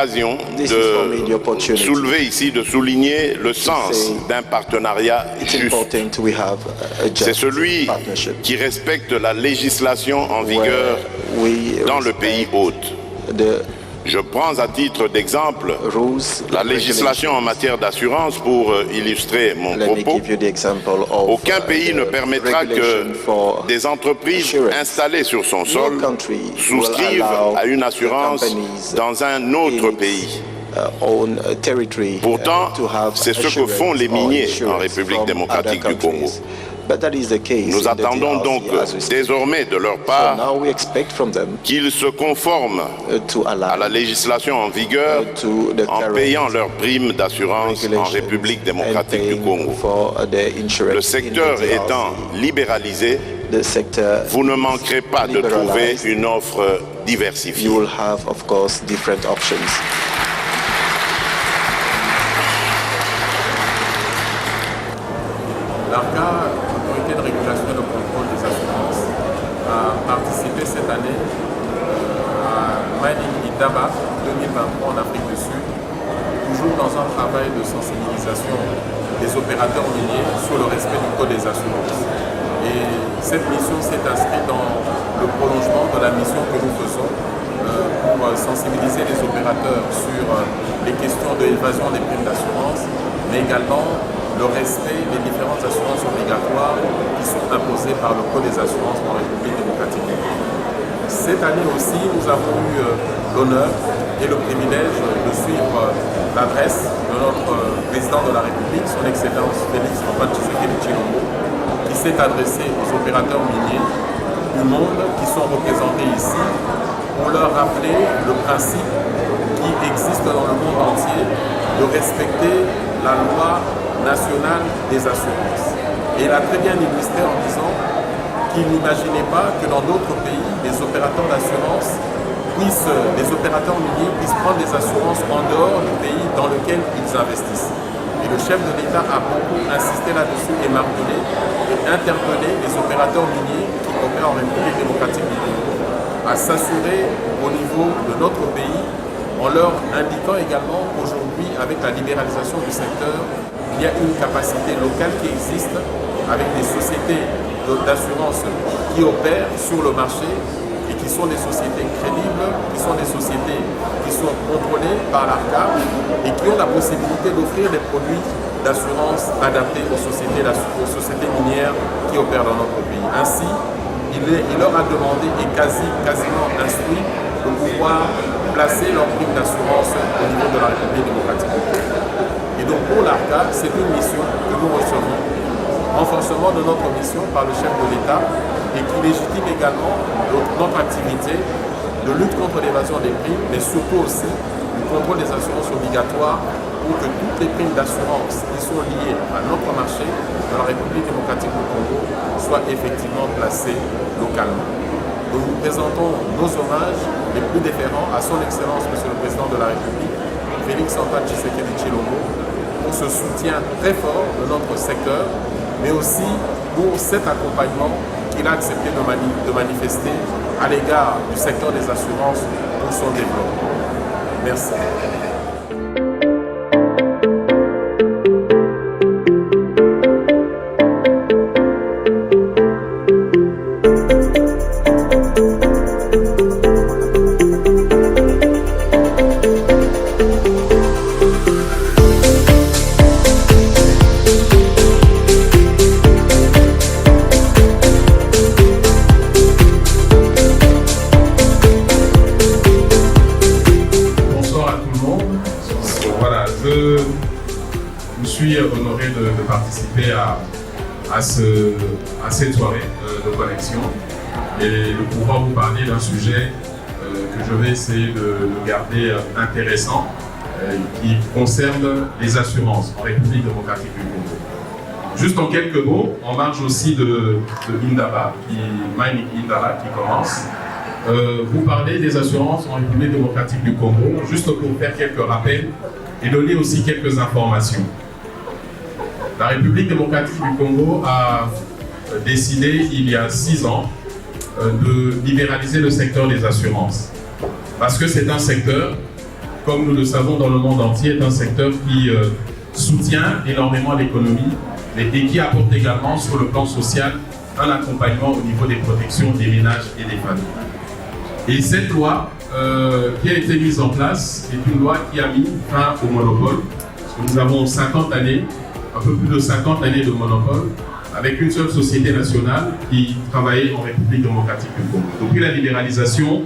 l'occasion de soulever ici, de souligner le sens d'un partenariat juste. C'est celui qui respecte la législation en vigueur dans le pays hôte. Je prends à titre d'exemple la législation en matière d'assurance pour illustrer mon propos. Aucun pays ne permettra que des entreprises installées sur son sol souscrivent à une assurance dans un autre pays. Pourtant, c'est ce que font les miniers en République démocratique du Congo. Nous attendons donc désormais de leur part qu'ils se conforment à la législation en vigueur en payant leurs primes d'assurance en République démocratique du Congo. Le secteur étant libéralisé, vous ne manquerez pas de trouver une offre diversifiée. L'ARCA, l'autorité de régulation et de contrôle des assurances, a participé cette année à Mining Indaba 2023 en Afrique du Sud, toujours dans un travail de sensibilisation des opérateurs miniers sur le respect du code des assurances. Et cette mission s'est inscrite dans le prolongement de la mission que nous faisons pour sensibiliser les opérateurs sur les questions de l'évasion des primes d'assurance, mais également le respect des différentes assurances obligatoires qui sont imposées par le Code des assurances en République démocratique du Congo. Cette année aussi, nous avons eu l'honneur et le privilège de suivre l'adresse de notre président de la République, son Excellence Félix Antoine Tshisekedi Tshilombo, qui s'est adressé aux opérateurs miniers du monde qui sont représentés ici pour leur rappeler le principe qui existe dans le monde entier de respecter la loi nationale des assurances. Et il a très bien illustré en disant qu'il n'imaginait pas que dans d'autres pays, les opérateurs d'assurance les opérateurs miniers puissent prendre des assurances en dehors du pays dans lequel ils investissent. Et le chef de l'État a beaucoup insisté là-dessus et martelé et interpellé les opérateurs miniers qui opèrent en République démocratique du Congo à s'assurer au niveau de notre pays en leur indiquant également qu'aujourd'hui, avec la libéralisation du secteur, il y a une capacité locale qui existe avec des sociétés d'assurance qui opèrent sur le marché et qui sont des sociétés crédibles, qui sont des sociétés qui sont contrôlées par l'ARCA et qui ont la possibilité d'offrir des produits d'assurance adaptés aux sociétés minières qui opèrent dans notre pays. Ainsi, il leur a demandé et quasiment instruit de pouvoir placer leur prime d'assurance au niveau de la République démocratique du Congo. Et donc pour l'ARCA, c'est une mission que nous recevons, renforcement de notre mission par le chef de l'État et qui légitime également notre activité de lutte contre l'évasion des primes, mais surtout aussi du contrôle des assurances obligatoires pour que toutes les primes d'assurance qui sont liées à notre marché dans la République démocratique du Congo soient effectivement placées localement. Donc nous présentons nos hommages les plus déférents à son Excellence, Monsieur le Président de la République, Félix Antoine Tshisekedi Tshilombo, pour ce soutien très fort de notre secteur, mais aussi pour cet accompagnement qu'il a accepté de manifester à l'égard du secteur des assurances pour son développement. Merci. Je suis honoré de participer à cette soirée de connexion et de pouvoir vous parler d'un sujet que je vais essayer de garder intéressant qui concerne les assurances en République démocratique du Congo. Juste en quelques mots, en marge aussi de Indaba, Mining Indaba qui commence, vous parlez des assurances en République démocratique du Congo, juste pour faire quelques rappels et donner aussi quelques informations. La République démocratique du Congo a décidé il y a 6 ans de libéraliser le secteur des assurances. Parce que c'est un secteur comme nous le savons dans le monde entier, est un secteur qui soutient énormément l'économie et qui apporte également sur le plan social un accompagnement au niveau des protections des ménages et des familles. Et cette loi qui a été mise en place est une loi qui a mis fin au monopole. Parce que nous avons 50 années, un peu plus de 50 années de monopole, avec une seule société nationale qui travaillait en République démocratique du Congo. Depuis la libéralisation,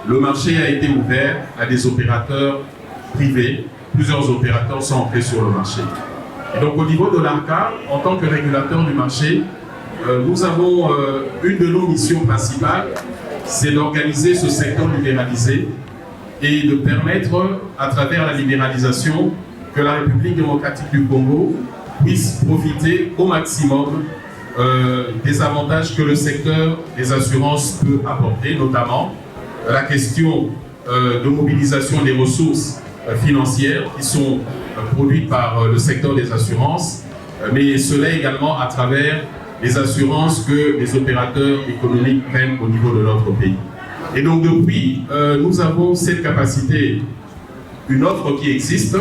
le marché a été ouvert à des opérateurs privés. Plusieurs opérateurs sont entrés sur le marché. Et donc au niveau de l'ARCA, en tant que régulateur du marché, nous avons une de nos missions principales, c'est d'organiser ce secteur libéralisé et de permettre, à travers la libéralisation, que la République démocratique du Congo puisse profiter au maximum des avantages que le secteur des assurances peut apporter, notamment la question de mobilisation des ressources financières qui sont produites par le secteur des assurances, mais cela également à travers les assurances que les opérateurs économiques prennent au niveau de notre pays. Et donc depuis, nous avons cette capacité, une offre qui existe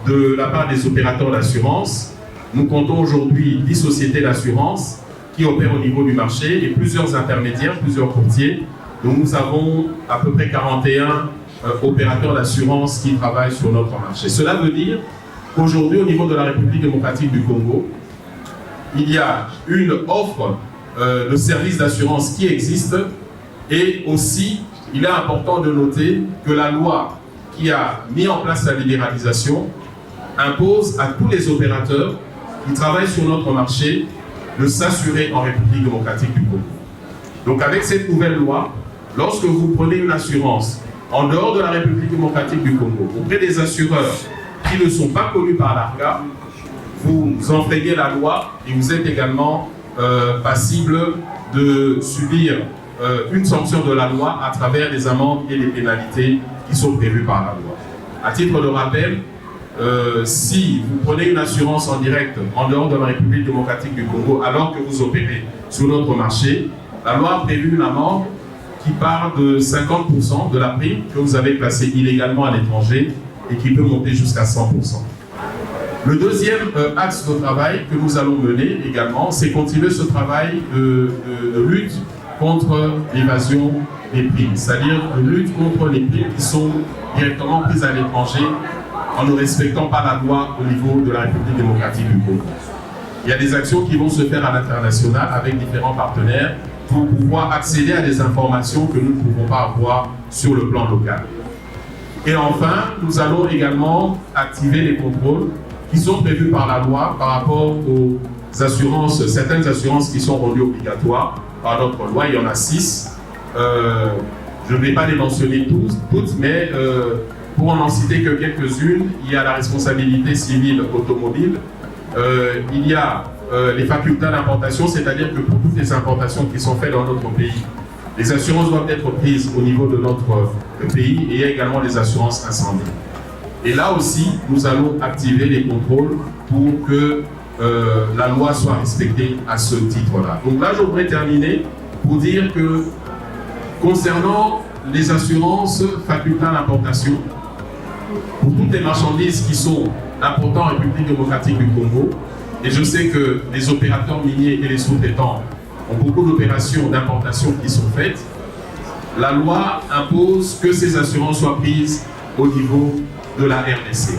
de la part des opérateurs d'assurance. Nous comptons aujourd'hui 10 sociétés d'assurance qui opèrent au niveau du marché et plusieurs intermédiaires, plusieurs courtiers. Donc nous avons à peu près 41 opérateurs d'assurance qui travaillent sur notre marché. Cela veut dire qu'aujourd'hui, au niveau de la République démocratique du Congo, il y a une offre de services d'assurance qui existe et aussi, il est important de noter que la loi qui a mis en place la libéralisation impose à tous les opérateurs qui travaillent sur notre marché de s'assurer en République démocratique du Congo. Donc avec cette nouvelle loi, lorsque vous prenez une assurance en dehors de la République démocratique du Congo, auprès des assureurs qui ne sont pas connus par l'ARCA, vous enfreignez la loi et vous êtes également passible de subir une sanction de la loi à travers les amendes et les pénalités qui sont prévues par la loi. À titre de rappel, si vous prenez une assurance en direct en dehors de la République démocratique du Congo alors que vous opérez sur notre marché, la loi a prévu une amende qui part de 50% de la prime que vous avez placée illégalement à l'étranger et qui peut monter jusqu'à 100%. Le deuxième axe de travail que nous allons mener également, c'est continuer ce travail de lutte contre l'évasion des primes, c'est-à-dire de lutte contre les primes qui sont directement prises à l'étranger en ne respectant pas la loi au niveau de la République démocratique du Congo. Il y a des actions qui vont se faire à l'international avec différents partenaires pour pouvoir accéder à des informations que nous ne pouvons pas avoir sur le plan local. Et enfin, nous allons également activer les contrôles qui sont prévus par la loi par rapport aux assurances, certaines assurances qui sont rendues obligatoires par notre loi. Il y en a 6. Je ne vais pas les mentionner toutes, mais pour en citer que quelques-unes, il y a la responsabilité civile automobile, il y a les facultés d'importation, c'est-à-dire que pour toutes les importations qui sont faites dans notre pays, les assurances doivent être prises au niveau de notre pays et il y a également les assurances incendie. Et là aussi, nous allons activer les contrôles pour que la loi soit respectée à ce titre-là. Donc là, je voudrais terminer pour dire que concernant les assurances facultés d'importation, pour toutes les marchandises qui sont importées en République démocratique du Congo, et je sais que les opérateurs miniers et les sous-traitants ont beaucoup d'opérations d'importation qui sont faites, la loi impose que ces assurances soient prises au niveau de la RDC.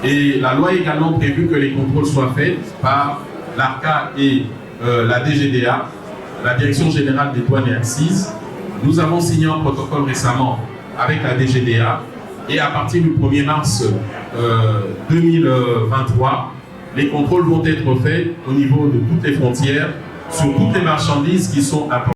Et la loi a également prévu que les contrôles soient faits par l'ARCA et la DGDA, la Direction Générale des Douanes et Accises. Nous avons signé un protocole récemment avec la DGDA et à partir du 1er mars 2023, les contrôles vont être faits au niveau de toutes les frontières sur toutes les marchandises qui sont importées.